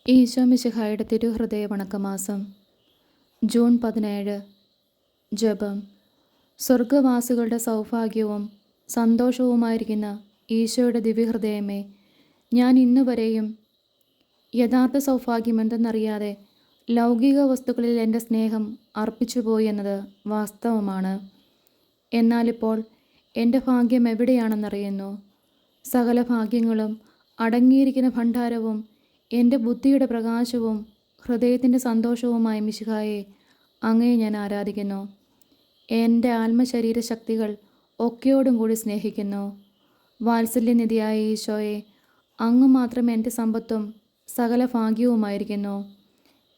ഈശോ മിശിഹായുടെ തിരുഹൃദയ വണക്കമാസം ജൂൺ 17. ജപം. സ്വർഗവാസികളുടെ സൗഭാഗ്യവും സന്തോഷവുമായിരിക്കുന്ന ഈശോയുടെ ദിവ്യഹൃദയമേ, ഞാൻ ഇന്നുവരെയും യഥാർത്ഥ സൗഭാഗ്യം എന്തെന്നറിയാതെ ലൗകിക വസ്തുക്കളിൽ എൻ്റെ സ്നേഹം അർപ്പിച്ചുപോയി എന്നത് വാസ്തവമാണ്. എന്നാലിപ്പോൾ എൻ്റെ ഭാഗ്യം എവിടെയാണെന്നറിയുന്നു. സകല ഭാഗ്യങ്ങളും അടങ്ങിയിരിക്കുന്ന ഭണ്ഡാരവും എൻ്റെ ബുദ്ധിയുടെ പ്രകാശവും ഹൃദയത്തിൻ്റെ സന്തോഷവുമായ മിശിഹായെ, അങ്ങയെ ഞാൻ ആരാധിക്കുന്നു. എൻ്റെ ആത്മശരീര ശക്തികൾ ഒക്കെയോടും കൂടി സ്നേഹിക്കുന്നു. വാത്സല്യനിധിയായ ഈശോയെ, അങ്ങ് മാത്രം എൻ്റെ സമ്പത്തും സകല ഭാഗ്യവുമായിരിക്കുന്നു.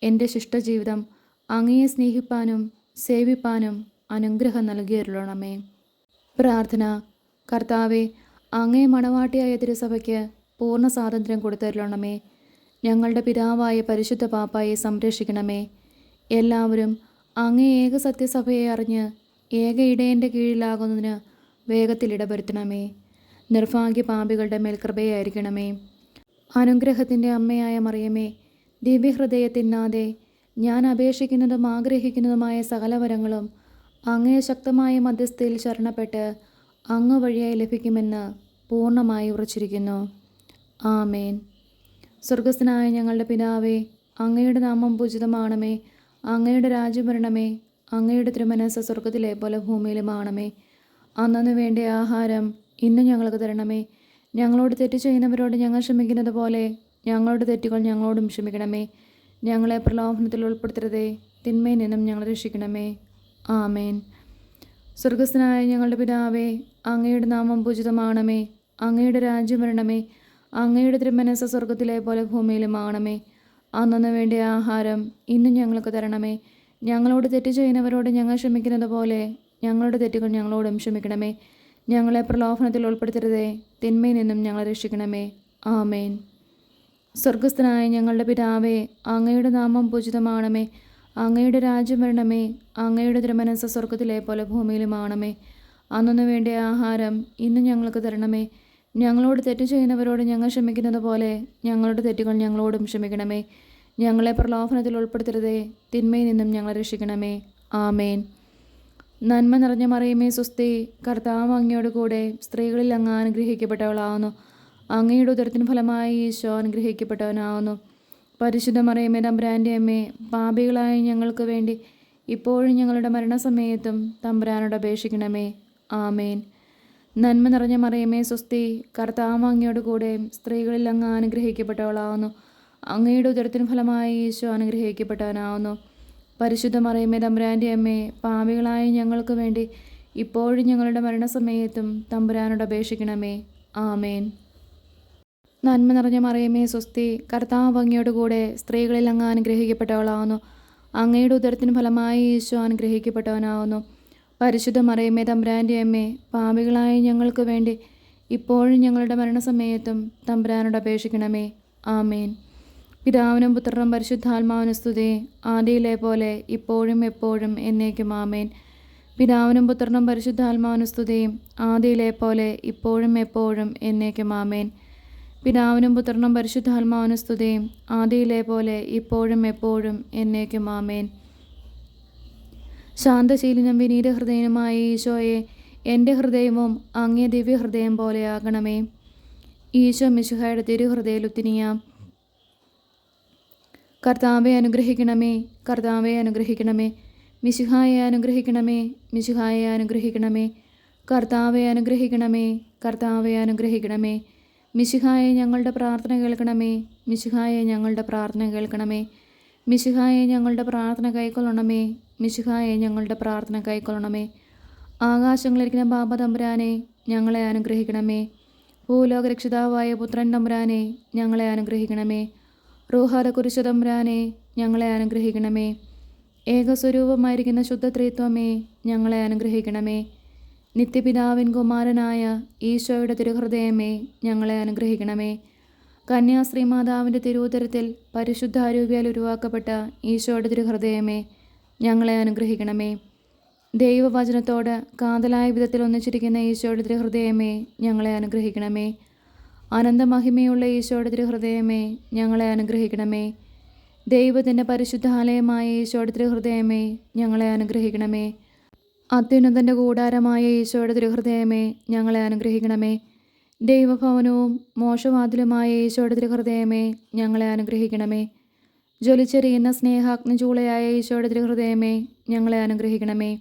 എൻ്റെ ശിഷ്ടജീവിതം അങ്ങയെ സ്നേഹിപ്പാനും സേവിപ്പാനും അനുഗ്രഹം നൽകിയരുളണമേ. പ്രാർത്ഥന. കർത്താവെ, അങ്ങേ മണവാട്ടിയായ തിരുസഭയ്ക്ക് പൂർണ്ണ സ്വാതന്ത്ര്യം കൊടുത്തരുളണമേ. ഞങ്ങളുടെ പിതാവായ പരിശുദ്ധ പാപ്പായെ സംരക്ഷിക്കണമേ. എല്ലാവരും അങ്ങേ ഏക സത്യസഭയെ അറിഞ്ഞ് ഏക ഇടയൻ്റെ കീഴിലാകുന്നതിന് വേഗത്തിൽ ഇടപെടുത്തണമേ. നിർഭാഗ്യ പാപികളുടെ മേൽ കൃപയായിരിക്കണമേ. അനുഗ്രഹത്തിൻ്റെ അമ്മയായ മറിയമേ, ദിവ്യഹൃദയത്തിന്നാതെ ഞാൻ അപേക്ഷിക്കുന്നതും ആഗ്രഹിക്കുന്നതുമായ സകല വരങ്ങളും അങ്ങേ ശക്തമായ മധ്യസ്ഥയിൽ ശരണപ്പെട്ട് അങ്ങ് വഴിയായി ലഭിക്കുമെന്ന് പൂർണ്ണമായി ഉറച്ചിരിക്കുന്നു. ആമേൻ. സ്വർഗസ്ഥനായ ഞങ്ങളുടെ പിതാവേ, അങ്ങയുടെ നാമം പൂജിതമാണമേ. അങ്ങയുടെ രാജ്യം വരണമേ. അങ്ങയുടെ തിരുമനസ്സ് സ്വർഗത്തിലെ പോലെ ഭൂമിയിലുമാണമേ. അന്നു വേണ്ട ആഹാരം ഇന്ന് ഞങ്ങൾക്ക് തരണമേ. ഞങ്ങളോട് തെറ്റ് ചെയ്യുന്നവരോട് ഞങ്ങൾ ക്ഷമിക്കുന്നത് പോലെ ഞങ്ങളുടെ തെറ്റുകൾ ഞങ്ങളോടും ക്ഷമിക്കണമേ. ഞങ്ങളെ പ്രലോഭനത്തിൽ ഉൾപ്പെടുത്തരുതേ, തിന്മയിൽ നിന്നും ഞങ്ങളെ രക്ഷിക്കണമേ. ആമേൻ. സ്വർഗസ്ഥനായ ഞങ്ങളുടെ പിതാവേ, അങ്ങയുടെ നാമം പൂജിതമാണമേ. അങ്ങയുടെ രാജ്യം വരണമേ. അങ്ങയുടെ തിരുമനസ്സ് സ്വർഗത്തിലെ പോലെ ഭൂമിയിലുമാണമേ. അന്നു വേണ്ട ആഹാരം ഇന്ന് ഞങ്ങൾക്ക് തരണമേ. ഞങ്ങളോട് തെറ്റ് ചെയ്യുന്നവരോട് ഞങ്ങൾ ക്ഷമിക്കുന്നത് പോലെ ഞങ്ങളുടെ തെറ്റുകൾ ഞങ്ങളോടും ക്ഷമിക്കണമേ. ഞങ്ങളെ പ്രലോഭനത്തിൽ ഉൾപ്പെടുത്തരുതേ, തിന്മയിൽ നിന്നും ഞങ്ങളെ രക്ഷിക്കണമേ. ആമേൻ. സ്വർഗസ്ഥനായ ഞങ്ങളുടെ പിതാവേ, അങ്ങയുടെ നാമം പൂജിതമാണമേ. അങ്ങയുടെ രാജ്യം വരണമേ. അങ്ങയുടെ തിരുമനസ്സ് സ്വർഗത്തിലെ പോലെ ഭൂമിയിലുമാണമേ. അന്നു വേണ്ട ആഹാരം ഇന്ന് ഞങ്ങൾക്ക് തരണമേ. ഞങ്ങളോട് തെറ്റ് ചെയ്യുന്നവരോട് ഞങ്ങൾ ക്ഷമിക്കുന്നത് പോലെ ഞങ്ങളുടെ തെറ്റുകൾ ഞങ്ങളോടും ക്ഷമിക്കണമേ. ഞങ്ങളെ പ്രലോഭനത്തിൽ ഉൾപ്പെടുത്തരുതേ, തിന്മയിൽ നിന്നും ഞങ്ങളെ രക്ഷിക്കണമേ. ആമേൻ. നന്മ നിറഞ്ഞ മറിയമേ സ്വസ്തി, കർത്താവ് അങ്ങയോട് കൂടെ സ്ത്രീകളിൽ അങ്ങ് അനുഗ്രഹിക്കപ്പെട്ടവളാവുന്നു. അങ്ങയുടെ ഉദരത്തിന് ഫലമായി ഈശോ അനുഗ്രഹിക്കപ്പെട്ടവനാവുന്നു. പരിശുദ്ധ മറിയമേ, തമ്പുരാൻ്റെ അമ്മേ, പാപികളായ ഞങ്ങൾക്ക് വേണ്ടി ഇപ്പോഴും ഞങ്ങളുടെ മരണസമയത്തും തമ്പുരാനോട് അപേക്ഷിക്കണമേ. ആമേൻ. നന്മ നിറഞ്ഞ മറിയമേ സ്വസ്തി, കർത്താവ് അങ്ങയോട് കൂടെ സ്ത്രീകളിൽ അങ്ങ് അനുഗ്രഹിക്കപ്പെട്ടവളാവുന്നു. അങ്ങയുടെ ഉദരത്തിന് ഫലമായി ഈശോ അനുഗ്രഹിക്കപ്പെട്ടവനാവുന്നു. പരിശുദ്ധ മറിയമേ, തമ്പുരാൻ്റെ അമ്മേ, പാപികളായ ഞങ്ങൾക്ക് വേണ്ടി ഇപ്പോഴും ഞങ്ങളുടെ മരണസമയത്തും തമ്പുരാനോട് അപേക്ഷിക്കണമേ. ആമേൻ. നന്മ നിറഞ്ഞ മറിയമേ സ്വസ്തി, കർത്താവ് അങ്ങയോട് കൂടെ സ്ത്രീകളിൽ അങ്ങ് അനുഗ്രഹിക്കപ്പെട്ടവളാവുന്നു. അങ്ങയുടെ ഉദരത്തിന് ഫലമായി ഈശോ അനുഗ്രഹിക്കപ്പെട്ടവനാവുന്നു. പരിശുദ്ധ മറിയമേ, തമ്പുരാൻ്റെ അമ്മേ, പാപികളായ ഞങ്ങൾക്ക് വേണ്ടി ഇപ്പോഴും ഞങ്ങളുടെ മരണസമയത്തും തമ്പുരാനോട് അപേക്ഷിക്കണമേ. ആമേൻ. പിതാവിനും പുത്രനും പരിശുദ്ധാത്മാവിനും സ്തുതി, ആദിയിലെ പോലെ ഇപ്പോഴും എപ്പോഴും എന്നേക്കും. ആമേൻ. പിതാവിനും പുത്രനും പരിശുദ്ധാത്മാവിനും സ്തുതി, ആദിയിലെ പോലെ ഇപ്പോഴും എപ്പോഴും എന്നേക്കും. ആമേൻ. പിതാവിനും പുത്രനും പരിശുദ്ധാത്മാവിനും സ്തുതി, ആദിയിലെ പോലെ ഇപ്പോഴും എപ്പോഴും എന്നേക്കും. ആമേൻ. ശാന്തശീലിനും വിനീത ഹൃദയനുമായ ഈശോയെ, എൻ്റെ ഹൃദയവും അങ്ങേ ദിവ്യഹൃദയം പോലെയാകണമേ. ഈശോ മിശിഹായുടെ തിരുഹൃദയ ലുത്തിനിയ. കർത്താവെ അനുഗ്രഹിക്കണമേ. കർത്താവെ അനുഗ്രഹിക്കണമേ. മിശിഹായെ അനുഗ്രഹിക്കണമേ. മിശിഹായെ അനുഗ്രഹിക്കണമേ. കർത്താവെ അനുഗ്രഹിക്കണമേ. കർത്താവെ അനുഗ്രഹിക്കണമേ. മിശിഹായെ ഞങ്ങളുടെ പ്രാർത്ഥന കേൾക്കണമേ. മിശിഹായെ ഞങ്ങളുടെ പ്രാർത്ഥന കേൾക്കണമേ. മിശിഹായെ ഞങ്ങളുടെ പ്രാർത്ഥന കൈക്കൊള്ളണമേ. മിശിഹായെ ഞങ്ങളുടെ പ്രാർത്ഥന കൈക്കൊള്ളണമേ. ആകാശങ്ങളിരിക്കുന്ന ബാബ തമ്പുരാനെ, ഞങ്ങളെ അനുഗ്രഹിക്കണമേ. ഭൂലോക രക്ഷിതാവായ പുത്രൻ തമ്പുരാനെ, ഞങ്ങളെ അനുഗ്രഹിക്കണമേ. റൂഹാദ കുരിശ തമ്പുരാനെ, ഞങ്ങളെ അനുഗ്രഹിക്കണമേ. ഏകസ്വരൂപമായിരിക്കുന്ന ശുദ്ധ ത്രിത്വമേ, ഞങ്ങളെ അനുഗ്രഹിക്കണമേ. നിത്യപിതാവിൻ കുമാരനായ ഈശോയുടെ തിരുഹൃദയമേ, ഞങ്ങളെ അനുഗ്രഹിക്കണമേ. കന്യാശ്രീ മാതാവിൻ്റെ തിരുവുദരത്തിൽ പരിശുദ്ധാരൂപ്യാൽ ഉരുവാക്കപ്പെട്ട ഈശോയുടെ തിരുഹൃദയമേ, ഞങ്ങളെ അനുഗ്രഹിക്കണമേ. ദൈവവചനത്തോട് കാതലായ വിധത്തിൽ ഒന്നിച്ചിരിക്കുന്ന ഈശോയുടെ തിരുഹൃദയമേ, ഞങ്ങളെ അനുഗ്രഹിക്കണമേ. അനന്തമഹിമയുള്ള ഈശോയുടെ തിരുഹൃദയമേ, ഞങ്ങളെ അനുഗ്രഹിക്കണമേ. ദൈവത്തിൻ്റെ പരിശുദ്ധാലയമായ ഈശോയുടെ തിരുഹൃദയമേ, ഞങ്ങളെ അനുഗ്രഹിക്കണമേ. അത്യുന്നതൻ്റെ കൂടാരമായ ഈശോയുടെ തിരുഹൃദയമേ, ഞങ്ങളെ അനുഗ്രഹിക്കണമേ. ദൈവഭവനവും മോശവാതിലുമായ ഈശോയുടെ തിരുഹൃദയമേ, ഞങ്ങളെ അനുഗ്രഹിക്കണമേ. ജ്വലിച്ചെറിയുന്ന സ്നേഹാഗ്നിചൂളയായ ഈശോയുടെ തിരുഹൃദയമേ, ഞങ്ങളെ അനുഗ്രഹിക്കണമേ.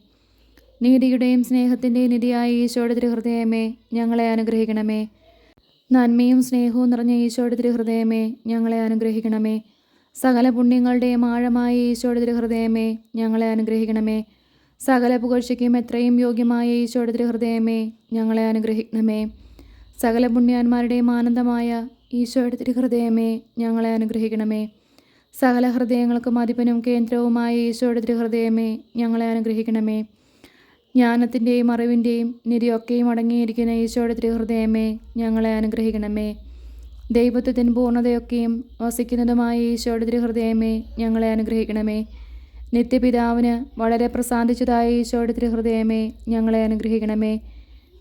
നീതിയുടെയും സ്നേഹത്തിൻ്റെയും നിധിയായ ഈശോയുടെ തിരുഹൃദയമേ, ഞങ്ങളെ അനുഗ്രഹിക്കണമേ. നന്മയും സ്നേഹവും നിറഞ്ഞ ഈശോയുടെ തിരുഹൃദയമേ, ഞങ്ങളെ അനുഗ്രഹിക്കണമേ. സകല പുണ്യങ്ങളുടെയും ആഴമായ ഈശോയുടെ തിരുഹൃദയമേ, ഞങ്ങളെ അനുഗ്രഹിക്കണമേ. സകല പുകഴ്ചയ്ക്കും എത്രയും യോഗ്യമായ ഈശോയുടെ തിരുഹൃദയമേ, ഞങ്ങളെ അനുഗ്രഹിക്കണമേ. സകല പുണ്യാന്മാരുടെയും ആനന്ദമായ ഈശോയുടെ തിരുഹൃദയമേ, ഞങ്ങളെ അനുഗ്രഹിക്കണമേ. സകല ഹൃദയങ്ങൾക്കും അധിപനും കേന്ദ്രവുമായ ഈശോയുടെ തിരുഹൃദയമേ, ഞങ്ങളെ അനുഗ്രഹിക്കണമേ. ജ്ഞാനത്തിൻ്റെയും അറിവിൻ്റെയും നിധിയൊക്കെയും അടങ്ങിയിരിക്കുന്ന ഈശോയുടെ തിരുഹൃദയമേ, ഞങ്ങളെ അനുഗ്രഹിക്കണമേ. ദൈവത്വത്തിന് പൂർണ്ണതയൊക്കെയും വസിക്കുന്നതുമായ ഈശോയുടെ തിരുഹൃദയമേ, ഞങ്ങളെ അനുഗ്രഹിക്കണമേ. നിത്യപിതാവിന് വളരെ പ്രസാദിച്ചതായ ഈശോയുടെ തിരുഹൃദയമേ, ഞങ്ങളെ അനുഗ്രഹിക്കണമേ.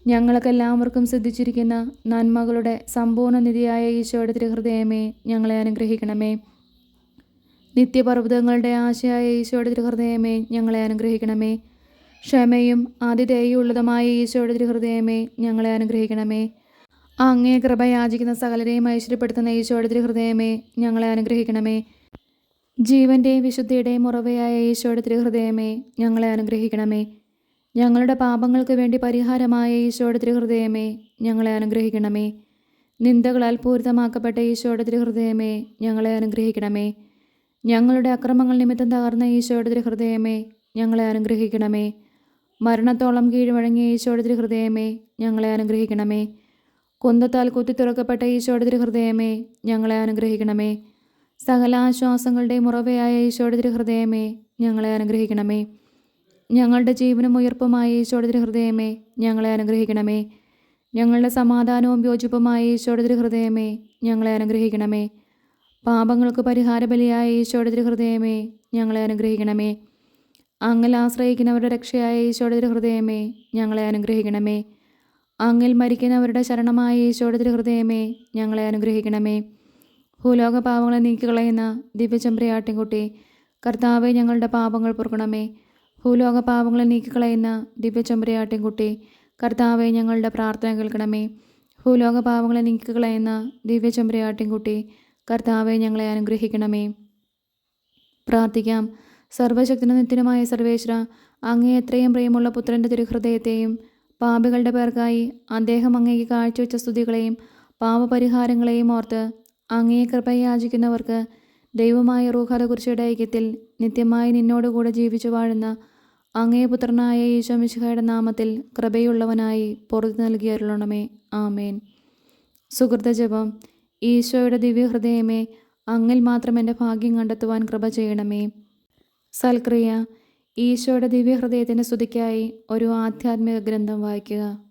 ഞങ്ങൾക്കെല്ലാവർക്കും സിദ്ധിച്ചിരിക്കുന്ന നന്മകളുടെ സമ്പൂർണ്ണ നിധിയായ ഈശോയുടെ തിരുഹൃദയമേ, ഞങ്ങളെ അനുഗ്രഹിക്കണമേ. നിത്യപർവ്വതങ്ങളുടെ ആശയായ ഈശോയുടെ തിരുഹൃദയമേ, ഞങ്ങളെ അനുഗ്രഹിക്കണമേ. ക്ഷമയും ആതിഥേയമുള്ളതുമായ ഈശോയുടെ തിരുഹൃദയമേ, ഞങ്ങളെ അനുഗ്രഹിക്കണമേ. അങ്ങേ കൃപ യാചിക്കുന്ന സകലരെയും ഐശ്വര്യപ്പെടുത്തുന്ന ഈശോയുടെ തിരുഹൃദയമേ, ഞങ്ങളെ അനുഗ്രഹിക്കണമേ. ജീവൻ്റെയും വിശുദ്ധിയുടെയും ഉറവയായ ഈശോയുടെ തിരുഹൃദയമേ, ഞങ്ങളെ അനുഗ്രഹിക്കണമേ. ഞങ്ങളുടെ പാപങ്ങൾക്ക് വേണ്ടി പരിഹാരമായ ഈശോയുടെ തിരുഹൃദയമേ, ഞങ്ങളെ അനുഗ്രഹിക്കണമേ. നിന്ദകളാൽ പൂരിതമാക്കപ്പെട്ട ഈശോയുടെ തിരുഹൃദയമേ, ഞങ്ങളെ അനുഗ്രഹിക്കണമേ. ഞങ്ങളുടെ അക്രമങ്ങൾ നിമിത്തം തകർന്ന ഈശോയുടെ തിരുഹൃദയമേ, ഞങ്ങളെ അനുഗ്രഹിക്കണമേ. മരണത്തോളം കീഴ്വഴങ്ങിയ ഈശോയുടെ തിരുഹൃദയമേ, ഞങ്ങളെ അനുഗ്രഹിക്കണമേ. കുന്തത്താൽ കുത്തിത്തുറക്കപ്പെട്ട ഈശോയുടെ തിരുഹൃദയമേ, ഞങ്ങളെ അനുഗ്രഹിക്കണമേ. സകല ആശ്വാസങ്ങളുടെയും ഉറവയായ ഈശോയുടെ തിരുഹൃദയമേ, ഞങ്ങളെ അനുഗ്രഹിക്കണമേ. ഞങ്ങളുടെ ജീവനും ഉയർപ്പുമായ ഈശോയുടെ തിരുഹൃദയമേ, ഞങ്ങളെ അനുഗ്രഹിക്കണമേ. ഞങ്ങളുടെ സമാധാനവും യോജിപ്പുമായ ഈശോയുടെ തിരുഹൃദയമേ, ഞങ്ങളെ അനുഗ്രഹിക്കണമേ. പാപങ്ങൾക്ക് പരിഹാരബലിയായ ഈശോയുടെ തിരുഹൃദയമേ, ഞങ്ങളെ അനുഗ്രഹിക്കണമേ. അങ്ങിൽ ആശ്രയിക്കുന്നവരുടെ രക്ഷയായ ഈശോയുടെ തിരുഹൃദയമേ, ഞങ്ങളെ അനുഗ്രഹിക്കണമേ. അങ്ങിൽ മരിക്കുന്നവരുടെ ശരണമായ ഈശോയുടെ തിരുഹൃദയമേ, ഞങ്ങളെ അനുഗ്രഹിക്കണമേ. ഭൂലോക പാപങ്ങളെ നീക്കിക്കളയുന്ന ദിവ്യചെമ്പരിയാട്ടിൻകുട്ടി, കർത്താവെ, ഞങ്ങളുടെ പാപങ്ങൾ പൊറുക്കണമേ. ഭൂലോക പാപങ്ങളെ നീക്കിക്കളയുന്ന ദിവ്യചെമ്പരിയാട്ടിൻകുട്ടി, കർത്താവെ, ഞങ്ങളുടെ പ്രാർത്ഥന കേൾക്കണമേ. ഭൂലോക പാപങ്ങളെ നീക്കിക്കളയുന്ന ദിവ്യചെമ്പരിയാട്ടിൻകുട്ടി, കർത്താവെ, ഞങ്ങളെ അനുഗ്രഹിക്കണമേ. പ്രാർത്ഥിക്കാം. സർവശക്തനും നിത്യനുമായ സർവേശ്വര, അങ്ങേ എത്രയും പ്രിയമുള്ള പുത്രൻ്റെ തിരുഹൃദയത്തെയും പാപികളുടെ പേർക്കായി അദ്ദേഹം അങ്ങേക്ക് കാഴ്ചവെച്ച സ്തുതികളെയും പാപപരിഹാരങ്ങളെയും ഓർത്ത് അങ്ങേ കൃപ യാചിക്കുന്നവർക്ക് ദൈവമായ റൂഹാദകുറിച്ചയുടെ ഐക്യത്തിൽ നിത്യമായി നിന്നോടുകൂടെ ജീവിച്ചു വാഴുന്ന അങ്ങേ പുത്രനായ ഈശോ മിശിഹായുടെ നാമത്തിൽ കൃപയുള്ളവനായി പൊറുതി നൽകിയരുളണമേ. ആമേൻ. സുഹൃതജപം. ഈശോയുടെ ദിവ്യഹൃദയമേ, അങ്ങിൽ മാത്രം എൻ്റെ ഭാഗ്യം കണ്ടെത്തുവാൻ കൃപ ചെയ്യണമേ. സൽക്രിയ. ഈശോയുടെ ദിവ്യഹൃദയത്തിൻ്റെ സ്തുതിക്കായി ഒരു ആധ്യാത്മിക ഗ്രന്ഥം വായിക്കുക.